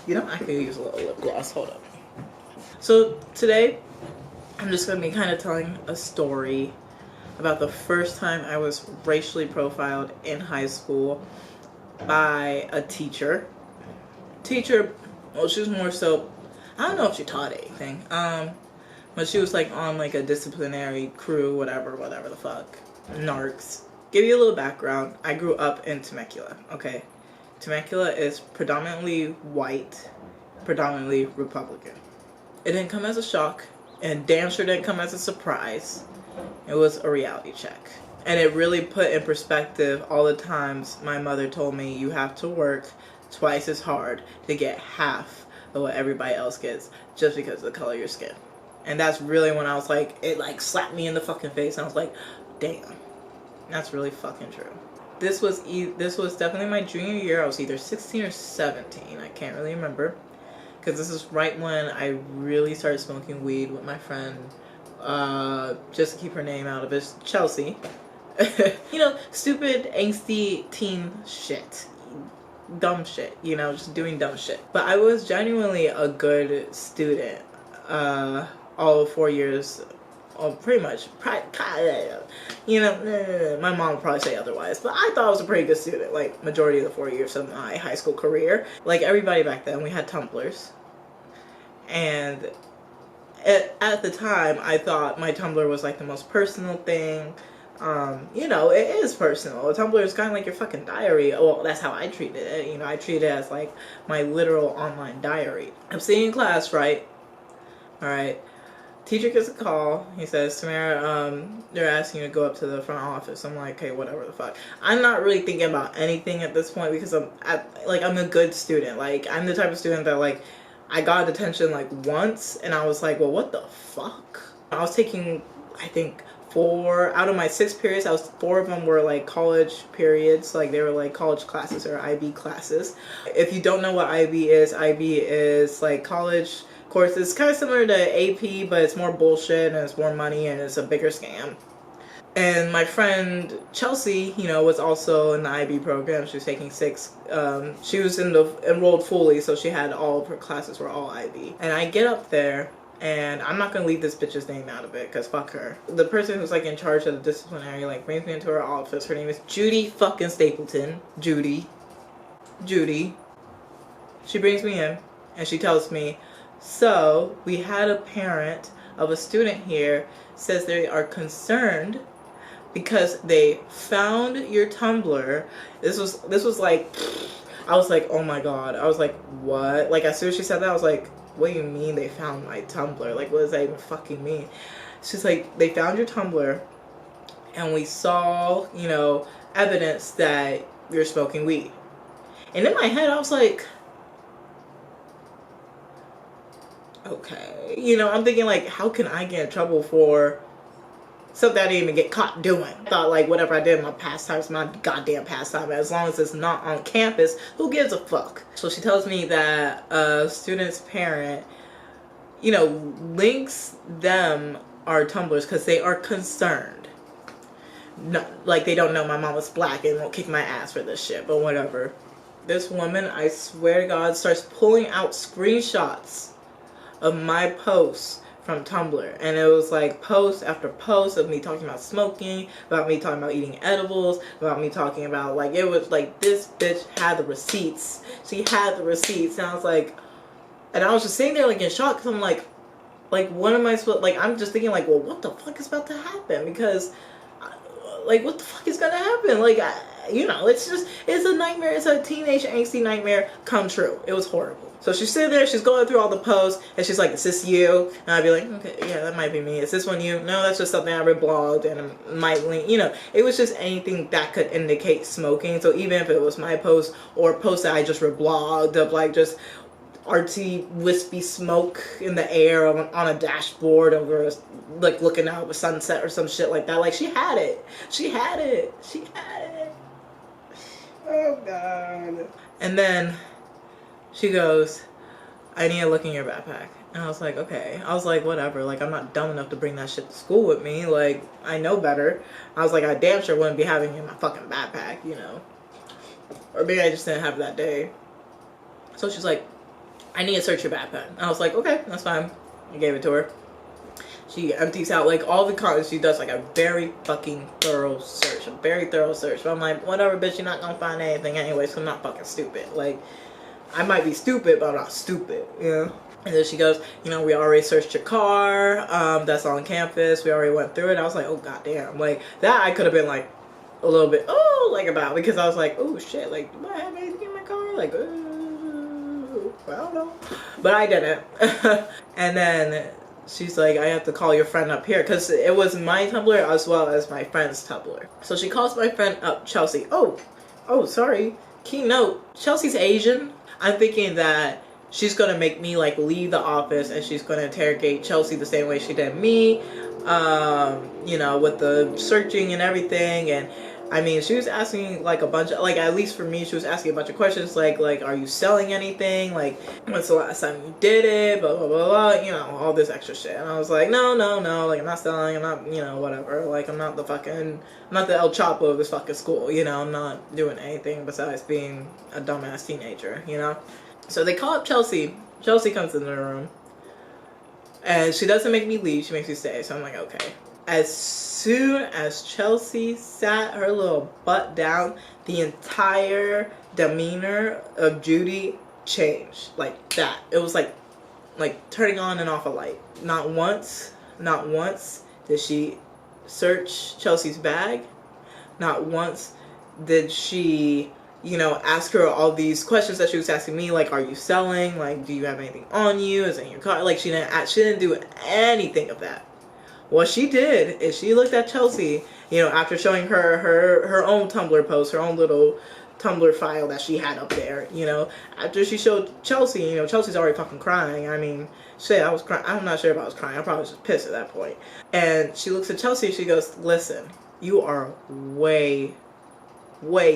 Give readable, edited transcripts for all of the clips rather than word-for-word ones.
You know, I could use a little lip gloss. Hold up. So today, I'm just going to be kind of telling a story about the first time I was racially profiled in high school by a teacher. Well, she was more so, I don't know if she taught anything, but she was like on like a disciplinary crew, whatever the fuck. Narcs. Give you a little background. I grew up in Temecula, okay? Temecula is predominantly white, predominantly Republican. It didn't come as a shock, and damn sure didn't come as a surprise. It was a reality check. And it really put in perspective all the times my mother told me you have to work twice as hard to get half of what everybody else gets just because of the color of your skin. And that's really when I was like, it like slapped me in the fucking face, and I was like, damn, that's really fucking true. This was definitely my junior year. I was either 16 or 17. I can't really remember. Because this is right when I really started smoking weed with my friend, just to keep her name out of it, Chelsea. You know, stupid, angsty teen shit. Dumb shit, you know, just doing dumb shit. But I was genuinely a good student, all 4 years, pretty much, you know, my mom would probably say otherwise, but I thought I was a pretty good student, like, majority of the 4 years of my high school career. Like, everybody back then, we had Tumblrs, and at the time, I thought my Tumblr was, like, the most personal thing. You know, it is personal. A Tumblr is kind of like your fucking diary. Well, that's how I treated it. You know, I treat it as like my literal online diary. I'm sitting in class, right? Alright. Teacher gets a call. He says, Tamara, they're asking you to go up to the front office. I'm like, okay, whatever the fuck. I'm not really thinking about anything at this point because I'm a good student. Like, I'm the type of student that, like, I got detention, like, once, and I was like, well, what the fuck? I was taking, I think, 4 out of my 6 periods, 4 of them were like college periods, like they were like college classes or IB classes. If you don't know what IB is like college courses, kind of similar to AP, but it's more bullshit and it's more money and it's a bigger scam. And my friend Chelsea, you know, was also in the IB program. She was taking 6. She was enrolled fully, so she had all of her classes were all IB. And I get up there. And I'm not gonna leave this bitch's name out of it, because fuck her. The person who's like in charge of the disciplinary like brings me into her office. Her name is Judy fucking Stapleton. Judy. She brings me in and she tells me, so we had a parent of a student here says they are concerned because they found your Tumblr. This was like, I was like, oh my god. I was like, what? Like, as soon as she said that, I was like, what do you mean they found my Tumblr? Like, what does that even fucking mean? She's like, they found your Tumblr, and we saw, you know, evidence that you're smoking weed. And in my head, I was like, okay. You know, I'm thinking, like, how can I get in trouble for something I didn't even get caught doing? I thought, like, whatever I did in my pastime is my goddamn pastime. As long as it's not on campus, who gives a fuck? So she tells me that a student's parent, you know, links them our Tumblrs because they are concerned. No, like, they don't know my mom was black and won't kick my ass for this shit, but whatever. This woman, I swear to God, starts pulling out screenshots of my posts from Tumblr, and it was like post after post of me talking about smoking, about me talking about eating edibles, about me talking about, like, it was like this bitch had the receipts. She had the receipts, and I was like, and I was just sitting there like in shock because I'm like what am I supposed, like, I'm just thinking like, well, what the fuck is about to happen? Because like, what the fuck is gonna happen? Like, you know, it's a nightmare. It's a teenage angsty nightmare come true. It was horrible. So she's sitting there, she's going through all the posts, and she's like, is this you? And I'd be like, okay, yeah, that might be me. Is this one you? No, that's just something I reblogged and might link, you know. It was just anything that could indicate smoking. So even if it was my post or post that I just reblogged of, like, just artsy, wispy smoke in the air on a dashboard over, like, looking out of a sunset or some shit like that. Like, she had it. Oh, God. And then she goes, I need to look in your backpack. And I was like, okay. I was like, whatever. Like, I'm not dumb enough to bring that shit to school with me. Like, I know better. I was like, I damn sure wouldn't be having it in my fucking backpack, you know. Or maybe I just didn't have it that day. So she's like, I need to search your backpack. And I was like, okay, that's fine. I gave it to her. She empties out like all the contents. She does like a very fucking thorough search. A very thorough search. But I'm like, whatever, bitch, you're not gonna find anything anyway, so I'm not fucking stupid. Like, I might be stupid, but I'm not stupid, you know? And then she goes, you know, we already searched your car. That's on campus. We already went through it. I was like, oh, goddamn. Like, that I could have been like a little bit, like about, because I was like, oh, shit. Like, do I have anything in my car? Like, I don't know. But I didn't. And then she's like, I have to call your friend up here, because it was my Tumblr as well as my friend's Tumblr. So she calls my friend up, Chelsea. Oh, sorry. Keynote, Chelsea's Asian. I'm thinking that she's going to make me like leave the office and she's going to interrogate Chelsea the same way she did me, you know, with the searching and everything. And I mean, she was asking like a bunch of, like, at least for me, she was asking a bunch of questions like, are you selling anything? Like, when's the last time you did it? Blah, blah, blah, blah, you know, all this extra shit. And I was like, no, like, I'm not selling, I'm not, you know, whatever. Like, I'm not the El Chapo of this fucking school, you know, I'm not doing anything besides being a dumbass teenager, you know? So they call up Chelsea. Chelsea comes in the room. And she doesn't make me leave. She makes me stay. So I'm like, okay. As soon as Chelsea sat her little butt down, the entire demeanor of Judy changed. Like that. It was like turning on and off a light. Not once did she search Chelsea's bag. Not once did she, you know, ask her all these questions that she was asking me, like, are you selling? Like, do you have anything on you? Is it in your car? Like, she didn't do anything of that. What she did is she looked at Chelsea, you know, after showing her own Tumblr post, her own little Tumblr file that she had up there, you know. After she showed Chelsea, you know, Chelsea's already fucking crying. I mean, shit, I was crying. I'm not sure if I was crying. I probably was just pissed at that point. And she looks at Chelsea and she goes, listen, you are way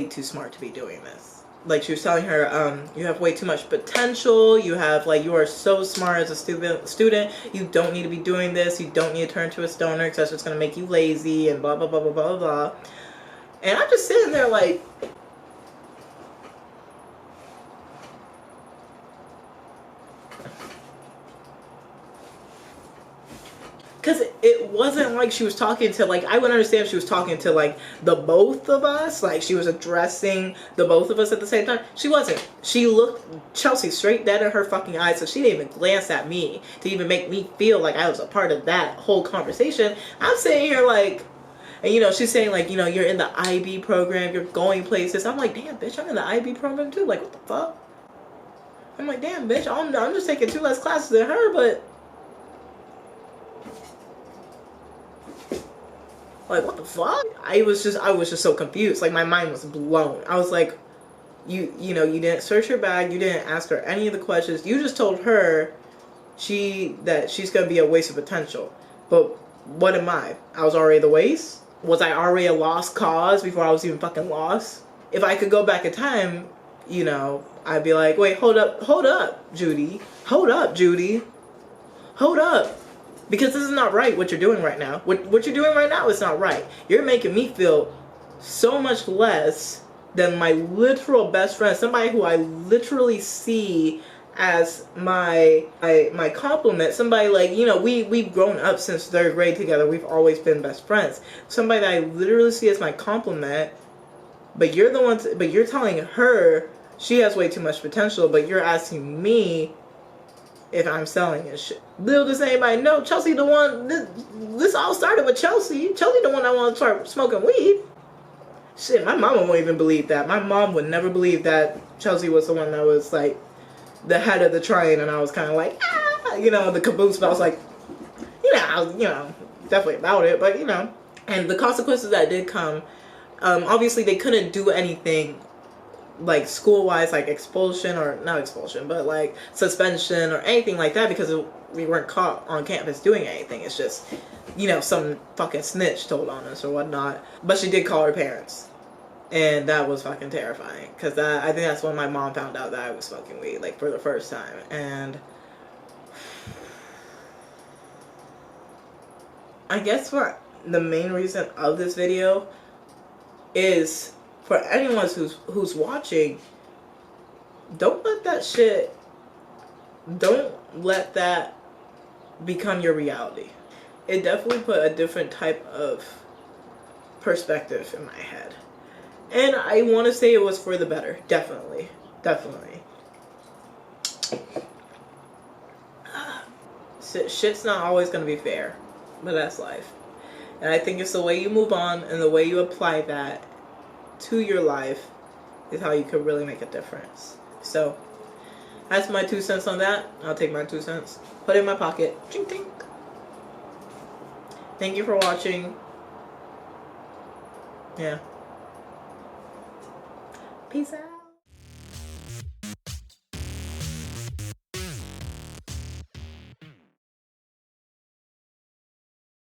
too smart to be doing this. Like, she was telling her, you have way too much potential. You have, like, you are so smart as a student. You don't need to be doing this. You don't need to turn to a stoner because that's just going to make you lazy and blah, blah, blah, blah, blah, blah. And I'm just sitting there like, because it wasn't like she was talking to, like, I would understand if she was talking to, like, the both of us. Like, she was addressing the both of us at the same time. She wasn't. She looked Chelsea straight dead in her fucking eyes, so she didn't even glance at me to even make me feel like I was a part of that whole conversation. I'm sitting here, like, and, you know, she's saying, like, you know, you're in the IB program, you're going places. I'm like, damn, bitch, I'm in the IB program, too. Like, what the fuck? I'm like, damn, bitch, I'm just taking 2 less classes than her, but... like, what the fuck? I was just so confused. Like, my mind was blown. I was like, you know, you didn't search her bag. You didn't ask her any of the questions. You just told her that she's going to be a waste of potential. But what am I? I was already the waste? Was I already a lost cause before I was even fucking lost? If I could go back in time, you know, I'd be like, wait, hold up, Judy. Hold up, Judy. Hold up. Because this is not right, what you're doing right now. What you're doing right now is not right. You're making me feel so much less than my literal best friend. Somebody who I literally see as my compliment. Somebody, like, you know, we've grown up since 3rd grade together. We've always been best friends. Somebody that I literally see as my compliment. But you're the one, but you're telling her she has way too much potential. But you're asking me if I'm selling and shit. Little does anybody know, Chelsea the one, this all started with Chelsea. Chelsea the one that wanted to start smoking weed. Shit, my mama won't even believe that. My mom would never believe that Chelsea was the one that was, like, the head of the train, and I was kind of like, you know, the caboose, but I was like, I was, definitely about it, but, and the consequences that did come, obviously they couldn't do anything like school-wise, like expulsion, or not expulsion, but like suspension or anything like that, because we weren't caught on campus doing anything. It's just, some fucking snitch told on us or whatnot. But she did call her parents, and that was fucking terrifying, because I think that's when my mom found out that I was smoking weed, like, for the first time. And I guess what the main reason of this video is, for anyone who's watching, don't let that shit don't let that become your reality. It definitely put a different type of perspective in my head. And I want to say it was for the better. Definitely. Definitely. Shit's not always going to be fair, but that's life. And I think it's the way you move on and the way you apply that to your life is how you could really make a difference. So that's my 2 cents on that. I'll take my 2 cents, put it in my pocket. Ching, ching. Thank you for watching. Yeah. Peace out.